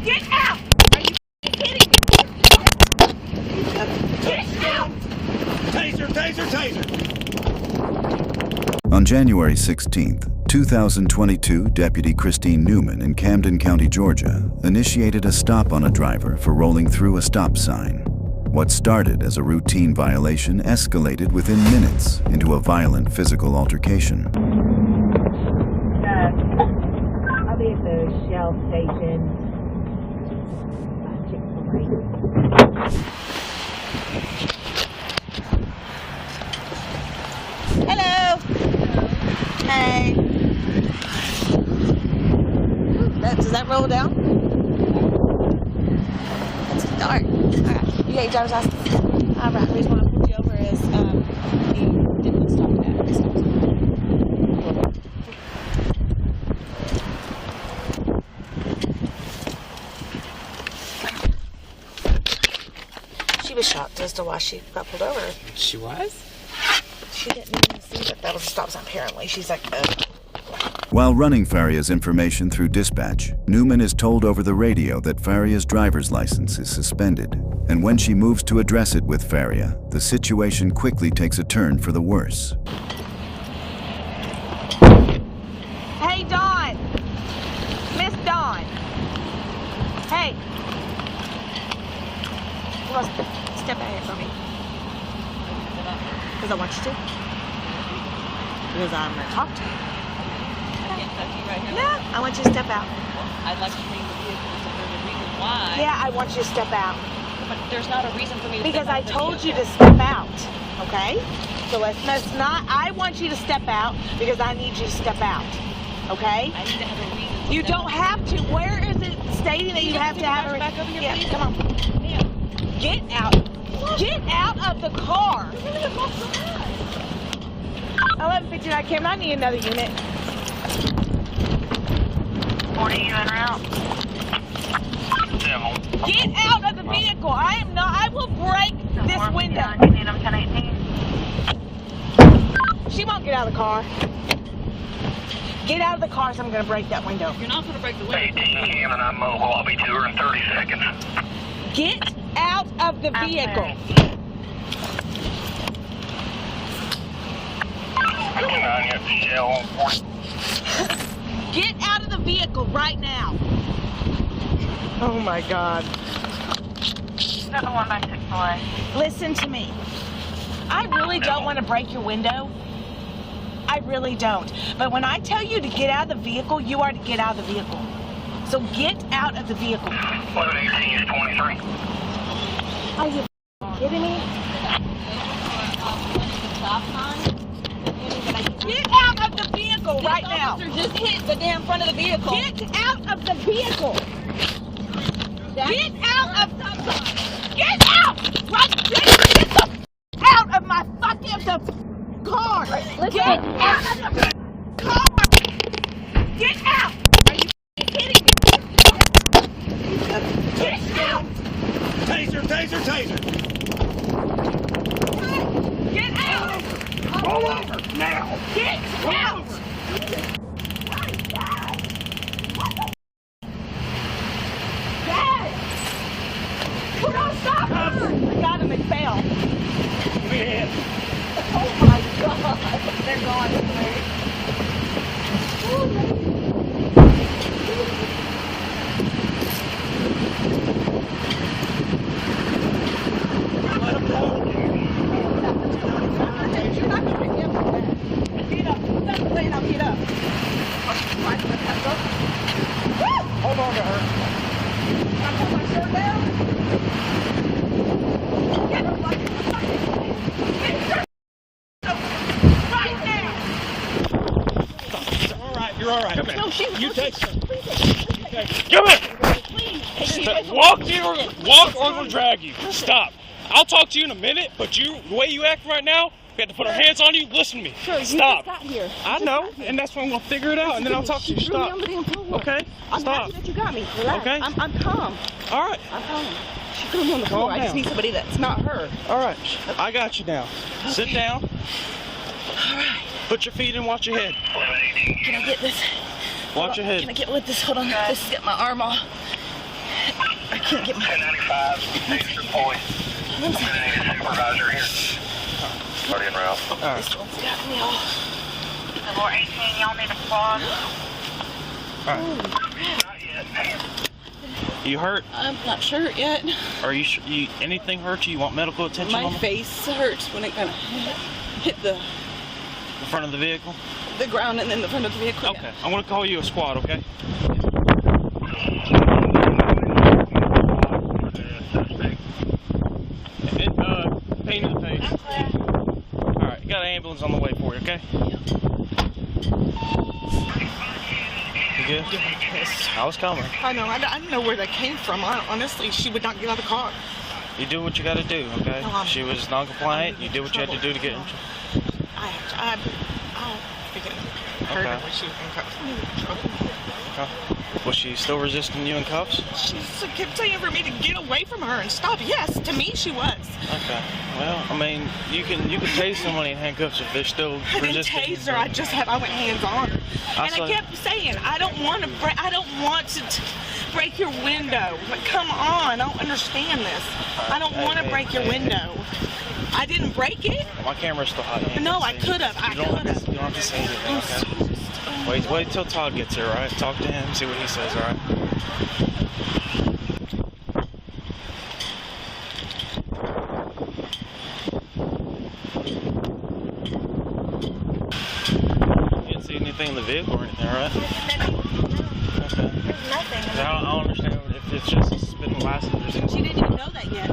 Get out! Are you kidding me? Get out! Taser, taser, taser! On January 16th, 2022, Deputy Christine Newman in Camden County, Georgia, initiated a stop on a driver for rolling through a stop sign. What started as a routine violation escalated within minutes into a violent physical altercation. I'll be at the Shell station. Hello. Hey. Does that roll down? It's dark. Alright. You got your driver's license? Alright. The reason why I pulled you over is you didn't stop at the stop sign. She was shocked as to why she got pulled over. She was? She didn't even see that was a stop sign, apparently. She's like, While running Faria's information through dispatch, Newman is told over the radio that Faria's driver's license is suspended. And when she moves to address it with Faria, the situation quickly takes a turn for the worse. Hey, Dawn! Miss Dawn! Hey! You want to step out here for me? Because I want you to. Because I'm going to talk to you. I can't touch you right now. No, I want you to step out. I'd like to bring the vehicle so there's a reason why. Yeah, I want you to step out. But there's not a reason for me to Because step I out of the told you vehicle. to step out, okay? So let's not, I want you to step out because I need you to step out, okay? I need to have a reason. You don't have to. Where is it stating that you have to have a back over here, yeah, please? come on. Get out. Get out of the car. 11:59 Camden, I need another unit. 40 you en route. Get out of the vehicle. I am not, I will break this window. You need them 1018. She won't get out of the car. Get out of the car, so I'm going to break that window. You're not going to break the window. 18 Camden, I'm mobile. I'll be to her in 30 seconds. Get out of the vehicle. 59 at the Shell. Get out of the vehicle right now. Oh my God. 7-1 by 6 away. Listen to me. I really don't want to break your window. I really don't. But when I tell you to get out of the vehicle, you are to get out of the vehicle. So get out of the vehicle. 1118 is 23. Are you kidding me? Get out of the vehicle right now. Just hit the damn front of the vehicle. Get out of the vehicle. Get out of the Get out! Right, get the out of my fucking car. Get out of the car. Get out! Are you kidding me? Get out! Taser, taser, taser! Get out! Roll over, now! Get out! Dad! Put on stop! I got him and fell. Man. Oh my God! They're gone. You're not going to get him from that. Get up. Stop playing. I'll get up. Hold on to her. I put my shirt down. Get her like get her right now. All right, you're all right. Come here. No, she You take some. Come here! Please. Walk or I'm gonna drag you. Stop. I'll talk to you in a minute, but the way you act right now, we have to put our hands on you. Listen to me. Sure, you Stop. just got here. I know, and that's why I'm gonna figure it out, and then I'll talk to you. Stop. Okay? I'm Stop. happy that you got me. Relax. Okay. I'm calm. All right. I'm calm. She threw me on the floor. I just need somebody that's not her. All right. I got you now. Sit down. All right. Put your feet in. Watch your head. Can I get this? Watch your head. Can I get with this? Hold on. This is get my arm off. I can't get my... 1095, East Point. Supervisor here. Already en route. This one's got me all... Floor 18, y'all need a squad? Not yet. You hurt? I'm not sure yet. Are you sure? Anything hurt you? You want medical attention? My face hurts when it kind of hit the front of the vehicle? The ground and then the front of the vehicle. Okay. I'm going to call you a squad, okay? Pain in the face. Alright, you got an ambulance on the way for you, okay? You good? Yes. I was coming. I know. I don't know where that came from. Honestly, she would not get out of the car. You do what you got to do, okay? No, she was non-compliant. You did what you had to do to get in. I freaking heard her when she was in cuffs. Okay. Was she still resisting you in cuffs? She kept saying for me to get away from her and stop. Yes, to me she was. Okay. Well, I mean, you can tase somebody in handcuffs if they're still resisting. I didn't tase her. I went hands on her. I kept saying, I don't want to break your window. But come on, I don't understand this. I don't want to break your window. I didn't break it. My camera's still hot. No, I could have. You don't have to say anything, okay? Wait till Todd gets here, alright? Talk to him, see what he says, alright? You didn't see anything in the vehicle or anything, right? Okay. There's nothing. I don't understand if it's just a suspended license or something. She didn't even know that yet.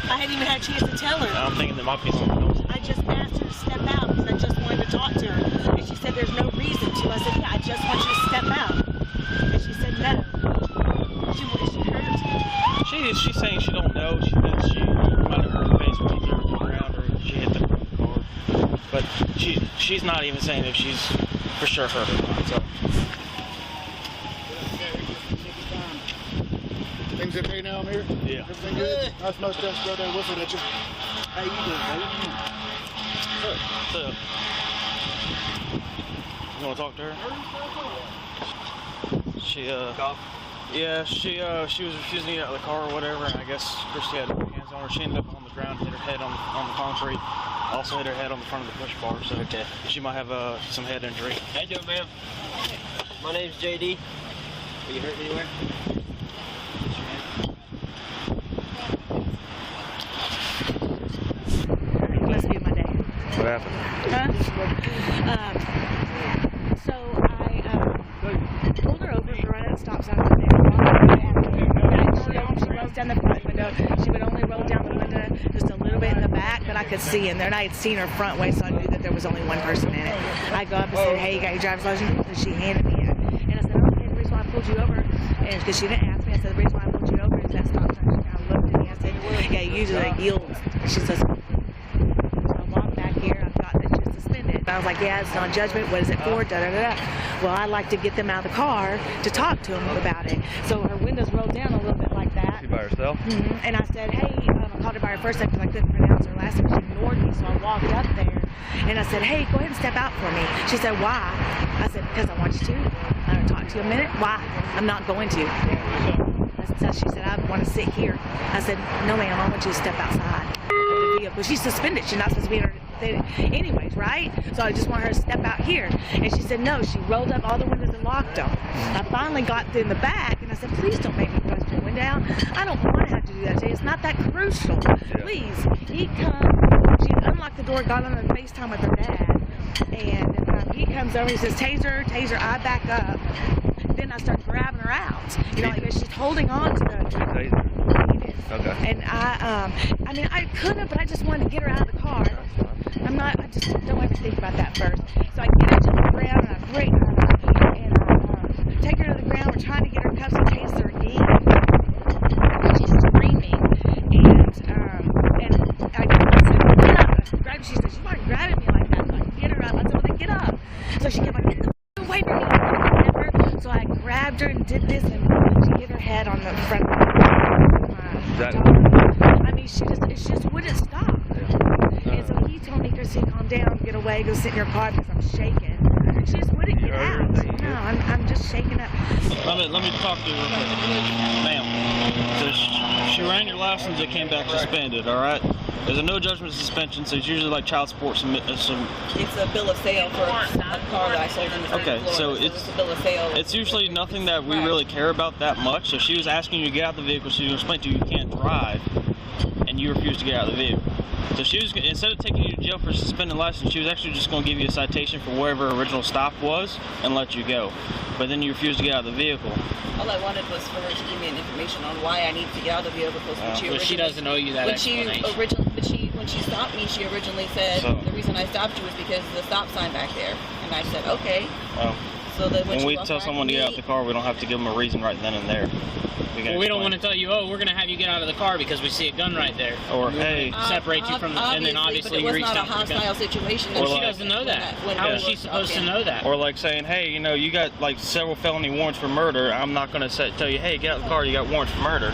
I hadn't even had a chance to tell her. I'm thinking there might be something else. I just asked her to step out because I just wanted to talk to her. And she said there's no reason to. I said, yeah, I just want you to step out. And she said no. She hurt. She's saying she don't know. She might have hurt her face when she threw her to the ground or she hit the car. But she's not even saying if she's for sure hurt or not. So. Things okay now, I'm here? Yeah. Everything good? Nice mustache, go there, whistling at you. How you doing, So, you want to talk to her? She was refusing to get out of the car or whatever, and I guess Christy had her hands on her. She ended up on the ground, hit her head on the concrete. Also hit her head on the front of the push bar, so she might have some head injury. How you doing, ma'am? My name's JD. Are you hurt anywhere? Must be my day. What happened? So I pulled her over for right at the stop sign. She rolls down the front window. She would only roll down the window just a little bit in the back, but I could see in there, and I had seen her front way, so I knew that there was only one person in it. I go up and said, "Hey, you got your driver's license?" And she handed me it, and I said, "Okay, the reason why I pulled you over," and because she didn't ask me, I said, "The reason why I pulled you over is that stop sign." She kind of looked at me. I said, "Yeah, usually they yield." She says, "So I walked back here. I thought that she was suspended." I was like, "Yeah, it's not judgment. What is it for?" Da da da. Well, I like to get them out of the car to talk to them about it. So her windows rolled down a little bit like that. She by herself? Mm-hmm. And I said, "Hey," I called her by her first name because I couldn't pronounce her last name. She ignored me, so I walked up there and I said, "Hey, go ahead and step out for me." She said, "Why?" I said, "Because I want you to. I want to talk to you a minute." "Why?" "I'm not going to." So she said, "I want to sit here." I said, "No, ma'am, I want you to step outside of the vehicle." She's suspended. She's not supposed to be in her anyways, right? So I just want her to step out here. And she said no. She rolled up all the windows and locked them. I finally got in the back and I said, "Please don't make me bust your window down. I don't want to have to do that to you. It's not that crucial. Please." He comes. She unlocked the door, got on the FaceTime with her dad, and he comes over. He says, "Taser, taser." I back up. Then I start grabbing her out. You know, like she's holding on to the taser. Okay. And I mean, I could have, but I just wanted to get her out of the car. I just don't ever think about that first. So I get her to the ground and I break her and I take her to the ground. We're trying to get her cuffs and tase her again. She's screaming and I said, "Get up." Grab her. She said, "She's not grabbing me like that." So I get her up. I said, "Well, then get up." So she kept like, "Get away from me." So I grabbed her and did this, and she hit her head on the front of the I mean, it just wouldn't stop. And so he told me, "Christy, calm down, get away, go sit in your car," because I'm shaking. She just wouldn't get out. No, I'm just shaking up. Let me talk to you real quick. Ma'am, so she ran your license, it came back suspended, alright? There's a no judgment suspension, so it's usually like child support. Some It's a bill of sale for a car that I sold in the state okay, of Florida, so it's a bill of sale. it's usually nothing that we really care about that much. So she was asking you to get out of the vehicle, so you explained to you can't drive, and you refused to get out of the vehicle. So she was, instead of taking you to jail for suspending license, she was actually just going to give you a citation for wherever her original stop was and let you go. But then you refused to get out of the vehicle. All I wanted was for her to give me an information on why I needed to get out of the vehicle. Because But she doesn't owe you that explanation. When she stopped me, she originally said the reason I stopped you was because of the stop sign back there, and I said okay. So that when we tell someone to get out of the car, we don't have to give them a reason right then and there. We don't want to tell you, oh, we're going to have you get out of the car because we see a gun right there. Or, hey, separate you from the, and then obviously you reach out for the gun. It was not a hostile situation. Well, she doesn't know that. How is she supposed to know that? Or like saying, hey, you know, you got like several felony warrants for murder. I'm not going to tell you, hey, get out of the car, you got warrants for murder.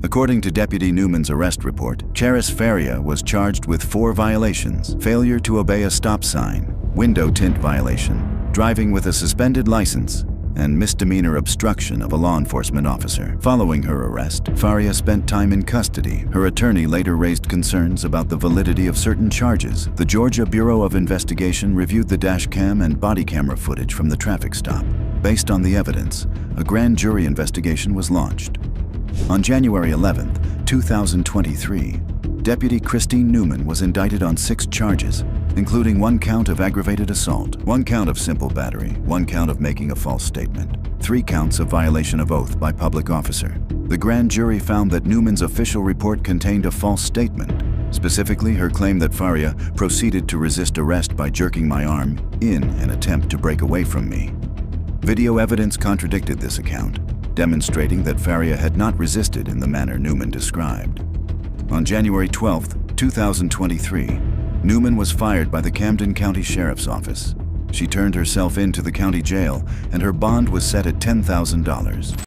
According to Deputy Newman's arrest report, Charis Faria was charged with 4 violations: failure to obey a stop sign, window tint violation, driving with a suspended license, and misdemeanor obstruction of a law enforcement officer. Following her arrest, Faria spent time in custody. Her attorney later raised concerns about the validity of certain charges. The Georgia Bureau of Investigation reviewed the Dashcam and body camera footage from the traffic stop. Based on the evidence, a grand jury investigation was launched. On January 11, 2023, Deputy Christine Newman was indicted on 6 charges, including 1 count of aggravated assault, 1 count of simple battery, 1 count of making a false statement, 3 counts of violation of oath by public officer. The grand jury found that Newman's official report contained a false statement, specifically her claim that Faria proceeded to resist arrest by jerking my arm in an attempt to break away from me. Video evidence contradicted this account, demonstrating that Faria had not resisted in the manner Newman described. On January 12, 2023, Newman was fired by the Camden County Sheriff's Office. She turned herself in to the county jail, and her bond was set at $10,000.